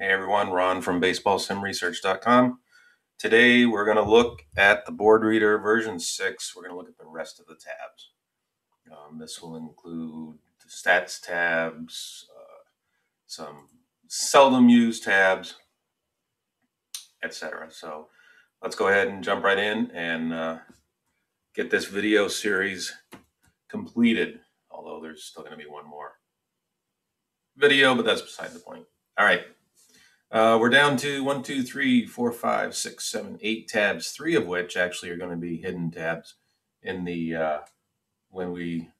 Hey everyone, Ron from BaseballSimResearch.com. Today we're going to look at the board reader version 6. We're going to look at the rest of the tabs. This will include the stats tabs, some seldom used tabs, etc. So let's go ahead and jump right in and get this video series completed, although there's still going to be one more video, but that's beside the point. All right. We're down to 1, 2, 3, 4, 5, 6, 7, 8 tabs, 3 of which actually are going to be hidden tabs in the when we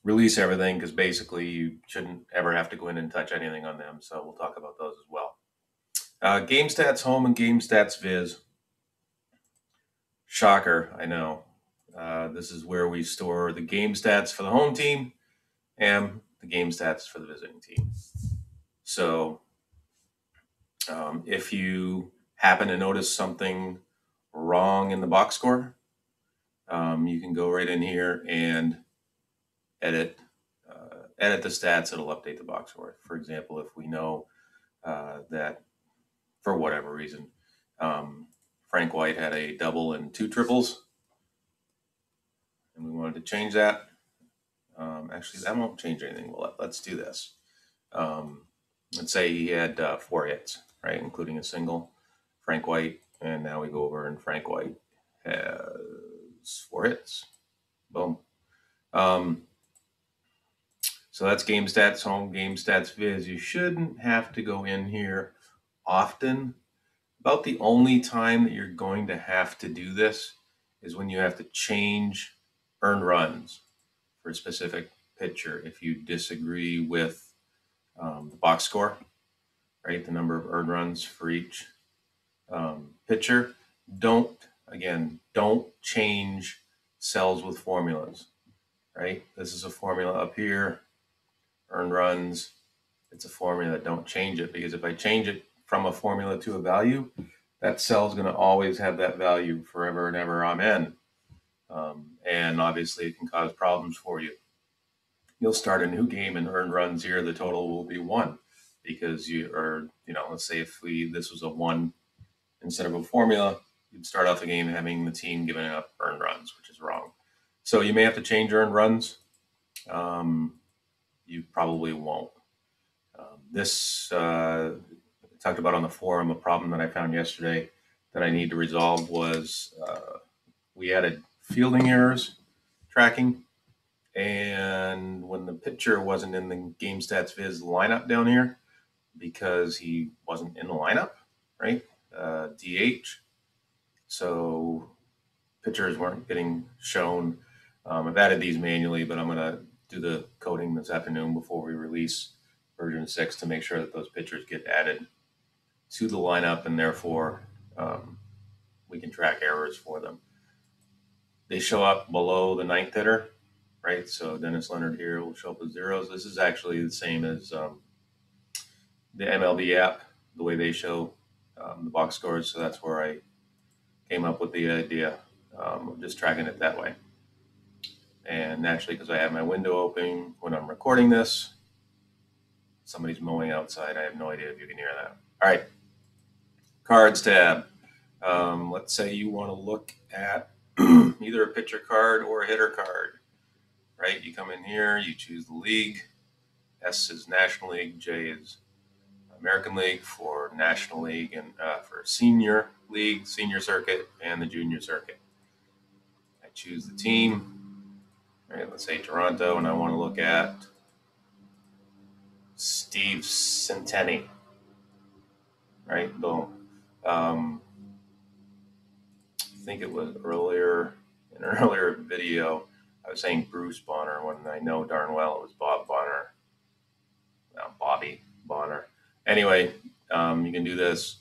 release everything, because basically you shouldn't ever have to go in and touch anything on them. So we'll talk about those as well. Game Stats Home and Game Stats Viz. Shocker, I know. This is where we store the game stats for the home team and the game stats for the visiting team. So if you happen to notice something wrong in the box score, you can go right in here and edit the stats. It'll update the box score. For example, if we know that for whatever reason Frank White had a double and 2 triples, and we wanted to change that. Actually, that won't change anything. Well, let's do this. Let's say he had 4 hits, right, including a single. Frank White, and now we go over and Frank White has 4 hits. Boom. So that's Game Stats Home, Game Stats Viz. You shouldn't have to go in here often. About the only time that you're going to have to do this is when you have to change earned runs for a specific pitcher if you disagree with the box score, right? The number of earned runs for each pitcher. Don't change cells with formulas, right? This is a formula up here. Earned runs, it's a formula. Don't change it, because if I change it from a formula to a value, that cell is going to always have that value forever and ever. Amen. And obviously it can cause problems for you. You'll start a new game and earned runs here, the total will be 1, because you are, let's say if this was a 1 instead of a formula, you'd start off the game having the team giving up earned runs, which is wrong. So you may have to change earned runs. You probably won't. This I talked about on the forum. A problem that I found yesterday that I need to resolve was we added fielding errors tracking, and when the pitcher wasn't in the Game Stats Viz lineup down here, because he wasn't in the lineup, right? DH. So pitchers weren't getting shown. I've added these manually, but I'm going to do the coding this afternoon before we release version 6 to make sure that those pitchers get added to the lineup, and therefore we can track errors for them. They show up below the 9th hitter, right? So Dennis Leonard here will show up with 0s. This is actually the same as the MLB app, the way they show the box scores. So that's where I came up with the idea of just tracking it that way. And naturally, because I have my window open when I'm recording this, somebody's mowing outside. I have no idea if you can hear that. All right, cards tab. Let's say you want to look at either a pitcher card or a hitter card, right? You come in here, you choose the league. S is National League, J is American League for National League, and for Senior League, Senior Circuit, and the Junior Circuit. I choose the team. Right, let's say Toronto, and I want to look at Steve Centeni. Right, boom. I think it was in an earlier video, I was saying Bruce Bonner when I know darn well it was Bob Bonner. Bobby Bonner. Anyway, you can do this.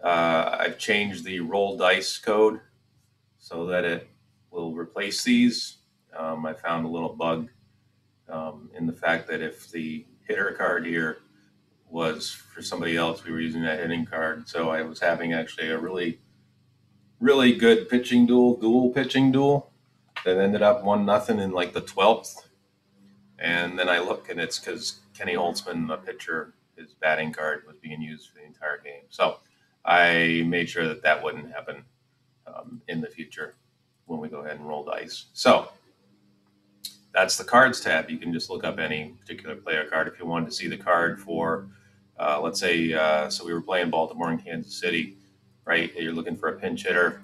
I've changed the roll dice code so that it will replace these. I found a little bug in the fact that if the hitter card here was for somebody else, we were using that hitting card. So I was having actually a really, really good dual pitching duel that ended up 1-0 in like the 12th. And then I look, and it's because Kenny Holtzman, the pitcher, his batting card was being used for the entire game. So I made sure that that wouldn't happen in the future when we go ahead and roll dice. So that's the cards tab. You can just look up any particular player card if you wanted to see the card for, let's say, so we were playing Baltimore and Kansas City, right? You're looking for a pinch hitter,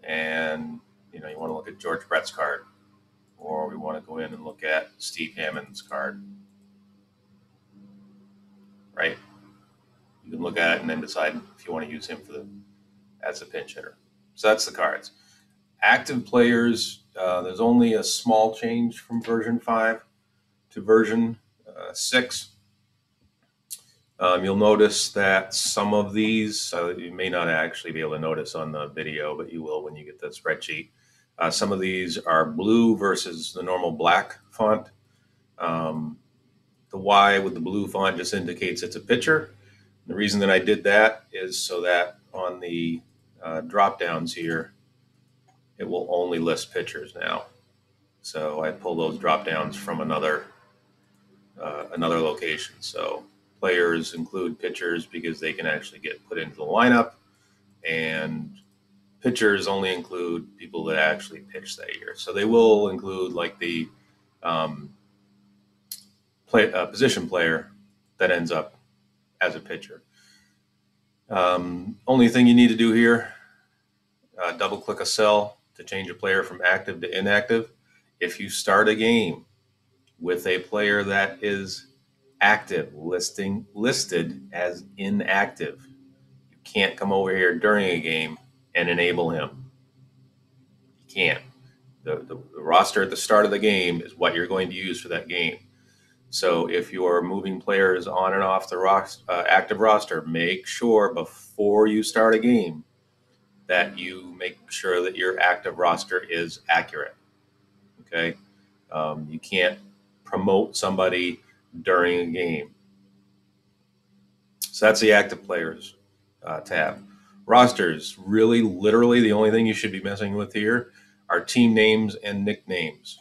and you want to look at George Brett's card, or we want to go in and look at Steve Hammond's card, right? You can look at it and then decide if you want to use him as a pinch hitter. So that's the cards. Active players, there's only a small change from version 5 to version 6. You'll notice that some of these, you may not actually be able to notice on the video, but you will when you get the spreadsheet. Some of these are blue versus the normal black font. The Y with the blue font just indicates it's a pitcher. The reason that I did that is so that on the drop downs here, it will only list pitchers now. So I pull those drop downs from another location. So players include pitchers because they can actually get put into the lineup, and pitchers only include people that actually pitch that year. So they will include like the position player that ends up as a pitcher. Only thing you need to do here, double click a cell to change a player from active to inactive. If you start a game with a player that is active, listed as inactive, you can't come over here during a game and enable him. You can't. The roster at the start of the game is what you're going to use for that game. So if you're moving players on and off the active roster, make sure before you start a game that you make sure that your active roster is accurate. Okay, you can't promote somebody during a game. So that's the active players tab. Rosters, really, literally, the only thing you should be messing with here are team names and nicknames,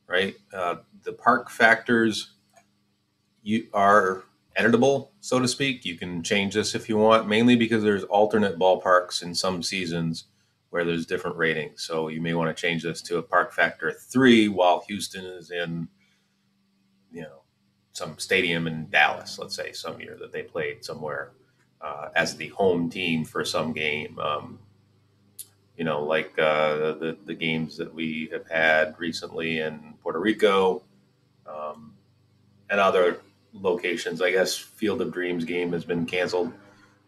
right? The park factors are editable, so to speak. You can change this if you want, mainly because there's alternate ballparks in some seasons where there's different ratings. So you may want to change this to a park factor 3 while Houston is in, some stadium in Dallas, let's say, some year that they played somewhere as the home team for some game. Like the games that we have had recently in Puerto Rico and other locations. I guess Field of Dreams game has been canceled.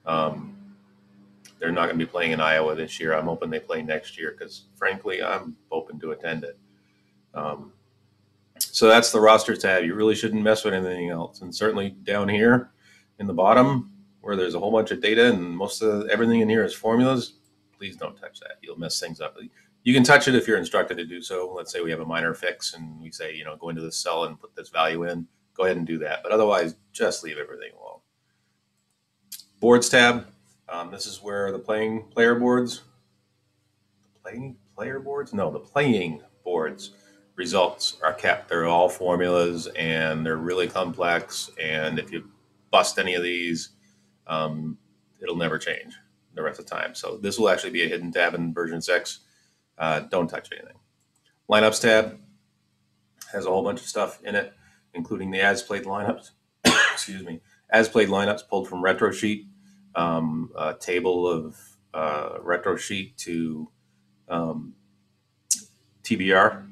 They're not going to be playing in Iowa this year. I'm hoping they play next year because, frankly, I'm open to attend it. So that's the roster tab. You really shouldn't mess with anything else. And certainly down here in the bottom where there's a whole bunch of data and most of everything in here is formulas, please don't touch that. You'll mess things up. You can touch it if you're instructed to do so. Let's say we have a minor fix and we say, go into this cell and put this value in. Go ahead and do that. But otherwise, just leave everything alone. Boards tab. This is where the playing boards results are kept. They're all formulas and they're really complex. And if you bust any of these, it'll never change the rest of the time. So this will actually be a hidden tab in version 6. Don't touch anything. Lineups tab has a whole bunch of stuff in it, including the as played lineups. Excuse me. As played lineups pulled from Retro Sheet, a table of Retro Sheet to TBR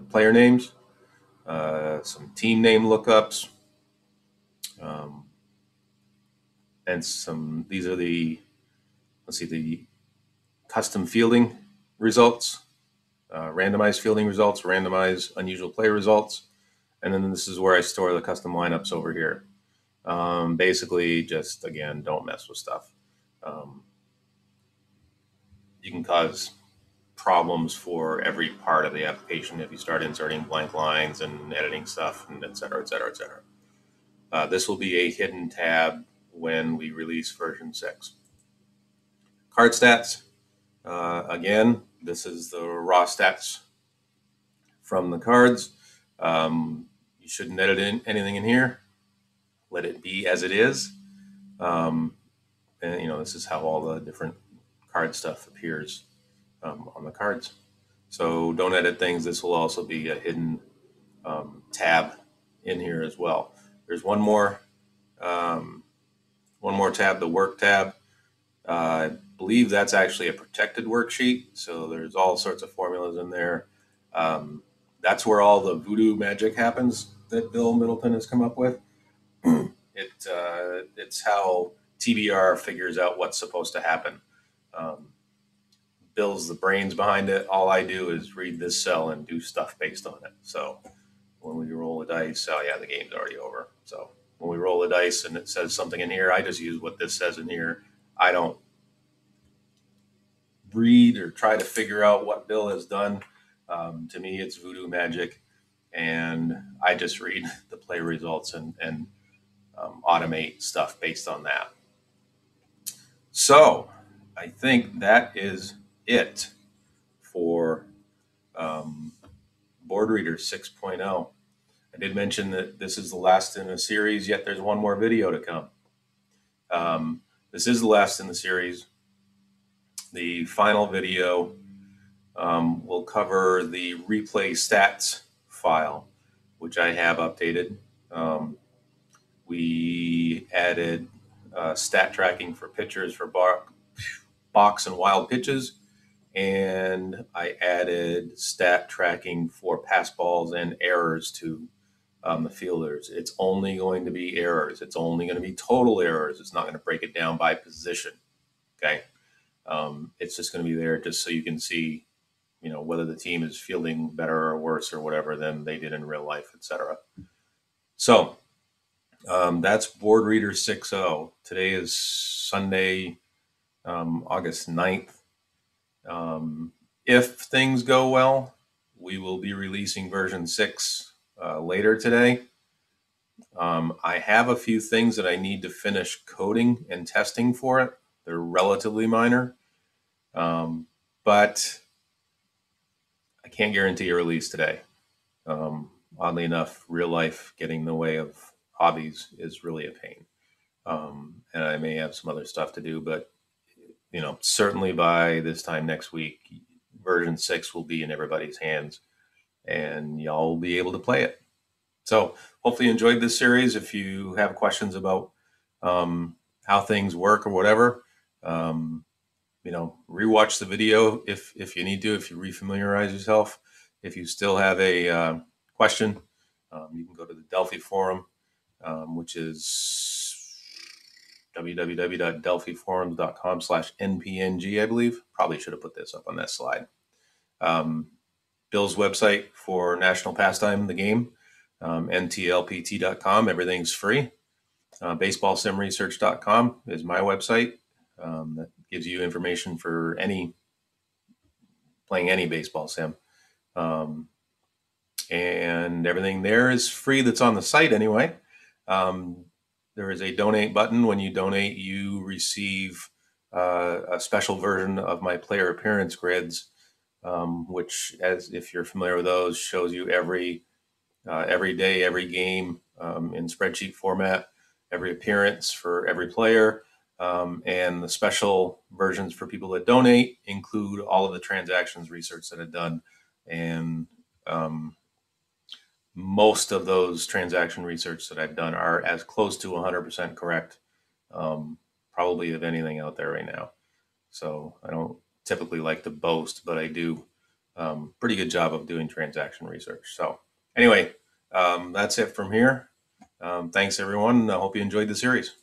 player names, some team name lookups, and these are the custom fielding results, randomized fielding results, randomized unusual play results, and then this is where I store the custom lineups over here. Basically, just again, don't mess with stuff. You can cause problems for every part of the application if you start inserting blank lines and editing stuff, and et cetera, et cetera, et cetera. This will be a hidden tab when we release version 6. Card stats. Again, this is the raw stats from the cards. You shouldn't edit anything in here. let it be as it is. Um, and this is how all the different card stuff appears on the cards. So don't edit things. This will also be a hidden tab in here as well. There's um, one more tab, the work tab. I believe that's actually a protected worksheet. So there's all sorts of formulas in there. Um, that's where all the voodoo magic happens that Bill Middleton has come up with. It's how TBR figures out what's supposed to happen. Um, Bill's the brains behind it. All I do is read this cell and do stuff based on it. So when we roll a dice, oh yeah, the game's already over. So when we roll a dice and it says something in here, I just use what this says in here. I don't read or try to figure out what Bill has done. To me, it's voodoo magic, and I just read the play results and automate stuff based on that. So I think that is it for Board Reader 6.0. I did mention that this is the last in a series, yet there's one more video to come. This is the last in the series. The final video will cover the replay stats file, which I have updated. We added stat tracking for pitchers for box and wild pitches, and I added stat tracking for pass balls and errors to the fielders. It's only going to be errors. It's only going to be total errors. It's not going to break it down by position. Okay. It's just going to be there just so you can see, whether the team is fielding better or worse or whatever than they did in real life, etc. So that's Board Reader 6.0. Today is Sunday, August 9th. If things go well, we will be releasing version 6 later today. I have a few things that I need to finish coding and testing for it. They're relatively minor, but I can't guarantee a release today. Oddly enough, real life getting in the way of hobbies is really a pain. And I may have some other stuff to do, but certainly by this time next week, version 6 will be in everybody's hands and y'all will be able to play it. So hopefully you enjoyed this series. If you have questions about how things work or whatever, rewatch the video if you need to, if you refamiliarize yourself. If you still have a question, you can go to the Delphi forum, which is www.delphiforums.com/NPNG, I believe. Probably should have put this up on that slide. Bill's website for National Pastime, the game, ntlpt.com. Everything's free. Baseballsimresearch.com is my website. That gives you information for playing any baseball sim. And everything there is free that's on the site anyway. There is a donate button. When you donate, you receive a special version of my player appearance grids, which, as if you're familiar with those, shows you every day, every game in spreadsheet format, every appearance for every player. And the special versions for people that donate include all of the transactions research that I've done. And most of those transaction research that I've done are as close to 100% correct, probably of anything out there right now. So I don't typically like to boast, but I do pretty good job of doing transaction research. So anyway, that's it from here. Thanks everyone. I hope you enjoyed the series.